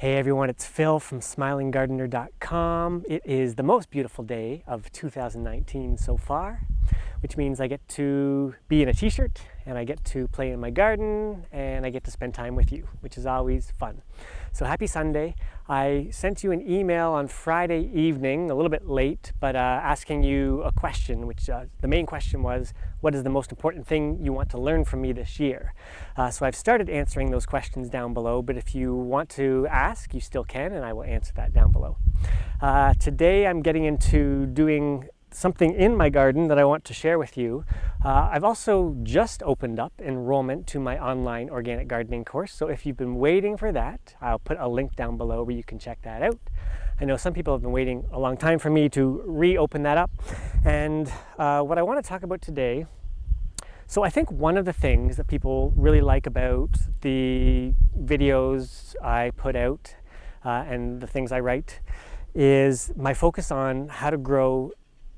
Hey everyone, it's Phil from smilinggardener.com. It is the most beautiful day of 2019 so far, which means I get to be in a t-shirt and I get to play in my garden and I get to spend time with you, which is always fun. So happy Sunday. I sent you an email on Friday evening, a little bit late, but asking you a question, which the main question was, what is the most important thing you want to learn from me this year? So I've started answering those questions down below, but if you want to ask, you still can, and I will answer that down below. Today I'm getting into doing something in my garden that I want to share with you. I've also just opened up enrollment to my online organic gardening course. So if you've been waiting for that, I'll put a link down below where you can check that out. I know some people have been waiting a long time for me to reopen that up. And what I want to talk about today, so I think one of the things that people really like about the videos I put out and the things I write is my focus on how to grow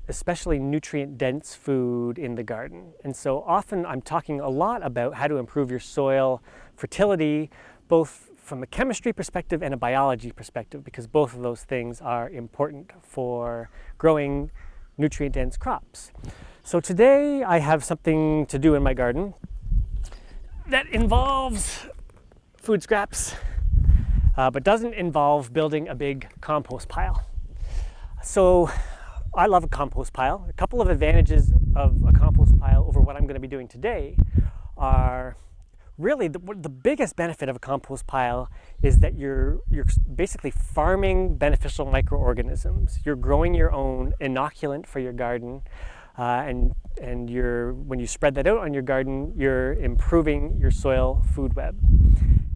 especially nutrient-dense food in the garden. And so often I'm talking a lot about how to improve your soil fertility, both from a chemistry perspective and a biology perspective, because both of those things are important for growing nutrient-dense crops. So today I have something to do in my garden that involves food scraps, but doesn't involve building a big compost pile. So I love a compost pile. A couple of advantages of a compost pile over what I'm going to be doing today are really the biggest benefit of a compost pile is that you're basically farming beneficial microorganisms. You're growing your own inoculant for your garden, and when you spread that out on your garden, you're improving your soil food web.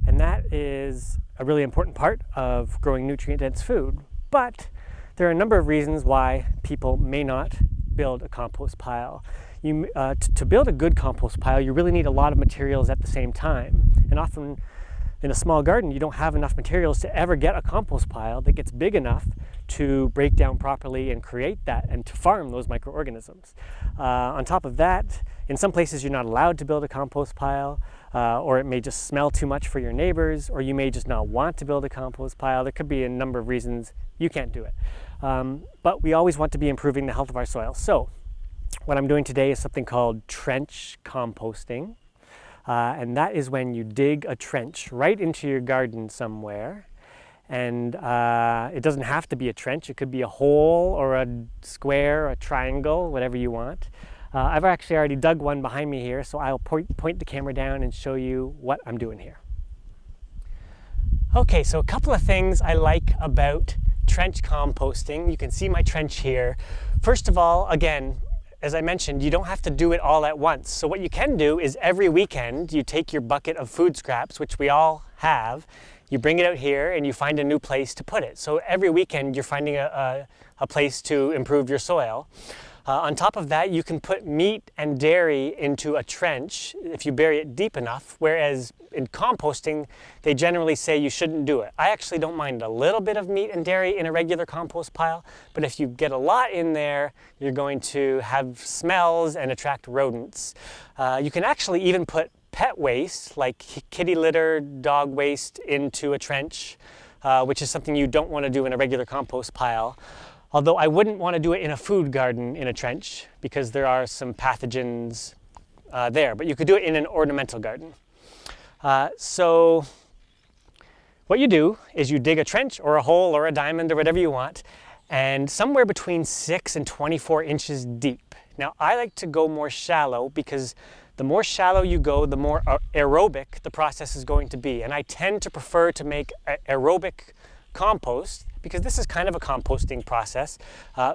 And that is a really important part of growing nutrient-dense food. But there are a number of reasons why people may not build a compost pile. To build a good compost pile, you really need a lot of materials at the same time. And often in a small garden, you don't have enough materials to ever get a compost pile that gets big enough to break down properly and create that and to farm those microorganisms. On top of that, in some places you're not allowed to build a compost pile, or it may just smell too much for your neighbors, or you may just not want to build a compost pile. There could be a number of reasons you can't do it. But we always want to be improving the health of our soil. So what I'm doing today is something called trench composting. And that is when you dig a trench right into your garden somewhere. And it doesn't have to be a trench. It could be a hole or a square or a triangle, whatever you want. I've actually already dug one behind me here, so I'll point the camera down and show you what I'm doing here. Okay, so a couple of things I like about trench composting. You can see my trench here. First of all, again, as I mentioned, you don't have to do it all at once. So what you can do is every weekend you take your bucket of food scraps, which we all have, you bring it out here and you find a new place to put it. So every weekend you're finding a place to improve your soil. On top of that, you can put meat and dairy into a trench if you bury it deep enough, whereas in composting, they generally say you shouldn't do it. I actually don't mind a little bit of meat and dairy in a regular compost pile, but if you get a lot in there, you're going to have smells and attract rodents. You can actually even put pet waste, like kitty litter, dog waste, into a trench, which is something you don't want to do in a regular compost pile. Although I wouldn't want to do it in a food garden in a trench because there are some pathogens there, but you could do it in an ornamental garden. So what you do is you dig a trench or a hole or a diamond or whatever you want, and somewhere between 6 and 24 inches deep. Now I like to go more shallow because the more shallow you go, the more aerobic the process is going to be. And I tend to prefer to make aerobic compost because this is kind of a composting process,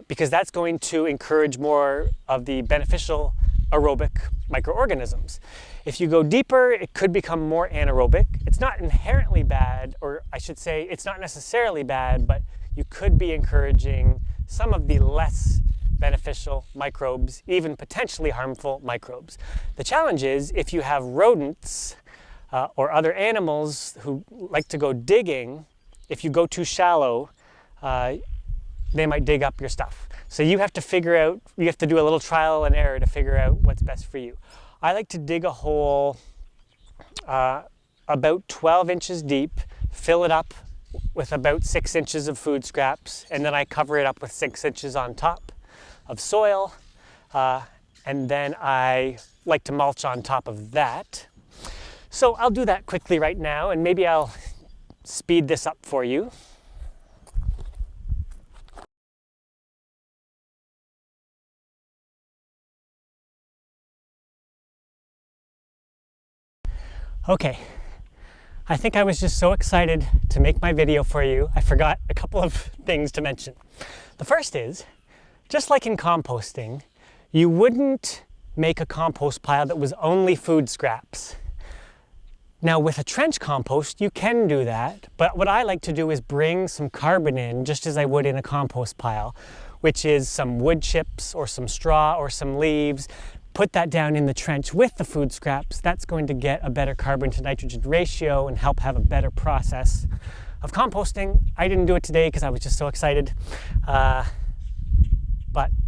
because that's going to encourage more of the beneficial aerobic microorganisms. If you go deeper, it could become more anaerobic. It's not inherently bad, or I should say it's not necessarily bad, but you could be encouraging some of the less beneficial microbes, even potentially harmful microbes. The challenge is if you have rodents or other animals who like to go digging, if you go too shallow, they might dig up your stuff. So you have to do a little trial and error to figure out what's best for you. I like to dig a hole about 12 inches deep, fill it up with about 6 inches of food scraps, and then I cover it up with 6 inches on top of soil, and then I like to mulch on top of that. So I'll do that quickly right now, and maybe I'll speed this up for you. Okay, I think I was just so excited to make my video for you, I forgot a couple of things to mention. The first is, just like in composting, you wouldn't make a compost pile that was only food scraps. Now with a trench compost, you can do that, but what I like to do is bring some carbon in, just as I would in a compost pile, which is some wood chips or some straw or some leaves. Put that down in the trench with the food scraps. That's going to get a better carbon to nitrogen ratio and help have a better process of composting. I didn't do it today because I was just so excited, but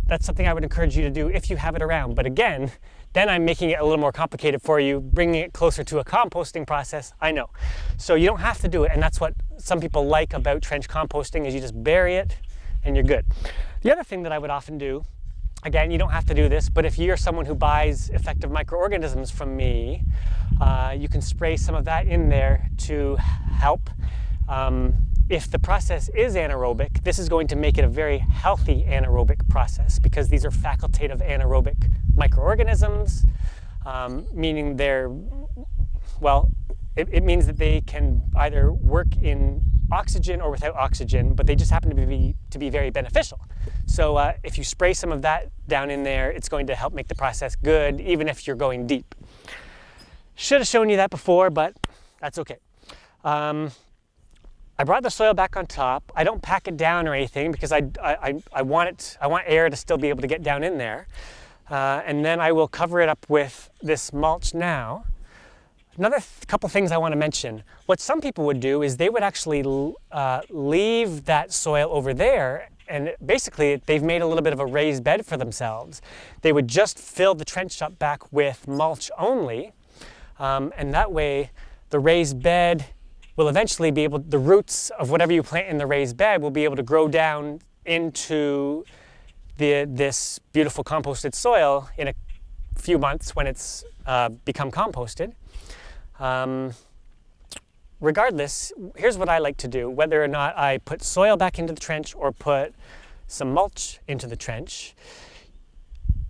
that's something I would encourage you to do if you have it around. But again, then I'm making it a little more complicated for you, bringing it closer to a composting process, I know. So you don't have to do it, and that's what some people like about trench composting, is you just bury it and you're good. The other thing that I would often do, again, you don't have to do this, but if you're someone who buys effective microorganisms from me, you can spray some of that in there to help. If the process is anaerobic, this is going to make it a very healthy anaerobic process, because these are facultative anaerobic microorganisms, meaning they're, well, it means that they can either work in oxygen or without oxygen, but they just happen to be very beneficial. So if you spray some of that down in there, it's going to help make the process good, even if you're going deep. Should have shown you that before, but that's okay. I brought the soil back on top. I don't pack it down or anything because I want air to still be able to get down in there. And then I will cover it up with this mulch now. Another couple things I want to mention. What some people would do is they would actually leave that soil over there, and basically they've made a little bit of a raised bed for themselves. They would just fill the trench up back with mulch only, and that way the raised bed will eventually be able, the roots of whatever you plant in the raised bed will be able to grow down into this beautiful composted soil in a few months when it's become composted. Regardless, here's what I like to do, whether or not I put soil back into the trench or put some mulch into the trench.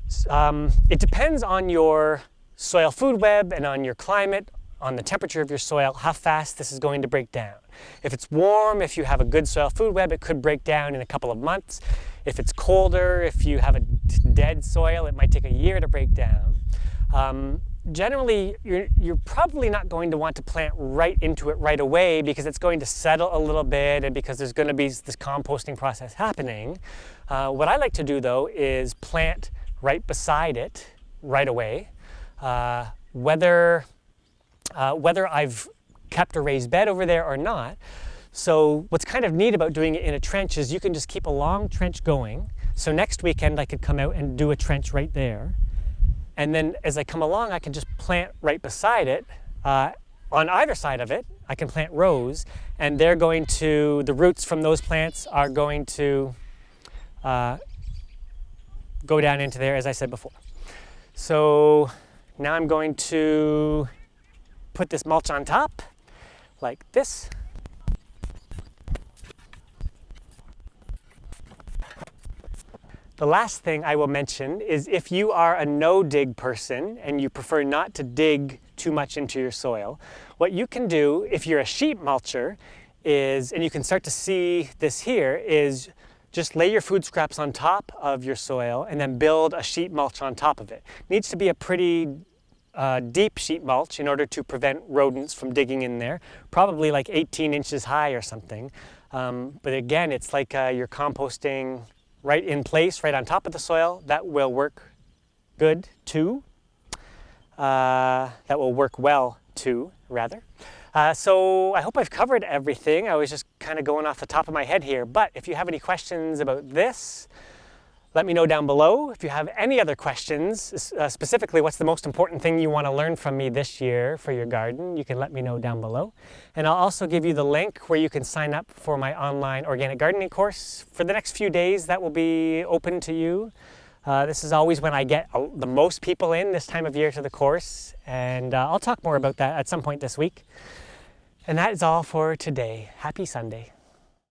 It depends on your soil food web and on your climate, on the temperature of your soil, how fast this is going to break down. If it's warm, if you have a good soil food web, it could break down in a couple of months. If it's colder, if you have a dead soil, it might take a year to break down. Generally, you're probably not going to want to plant right into it right away, because it's going to settle a little bit and because there's going to be this composting process happening. What I like to do though is plant right beside it right away. Whether I've kept a raised bed over there or not. So what's kind of neat about doing it in a trench is you can just keep a long trench going. So next weekend I could come out and do a trench right there. And then as I come along, I can just plant right beside it. On either side of it, I can plant rows, and the roots from those plants are going to go down into there, as I said before. So now I'm going to put this mulch on top, like this. The last thing I will mention is, if you are a no-dig person and you prefer not to dig too much into your soil, what you can do if you're a sheet mulcher is, and you can start to see this here, is just lay your food scraps on top of your soil and then build a sheet mulch on top of it. It needs to be a pretty deep sheet mulch in order to prevent rodents from digging in there, probably like 18 inches high or something. But again, it's like you're composting right in place, right on top of the soil. That will work good too. That will work well too, rather. So I hope I've covered everything. I was just kind of going off the top of my head here, but if you have any questions about this, Let me know down below if you have any other questions, specifically what's the most important thing you want to learn from me this year for your garden. You can let me know down below. And I'll also give you the link where you can sign up for my online organic gardening course. For the next few days, that will be open to you. This is always when I get the most people in this time of year to the course, and I'll talk more about that at some point this week. And that is all for today. Happy Sunday.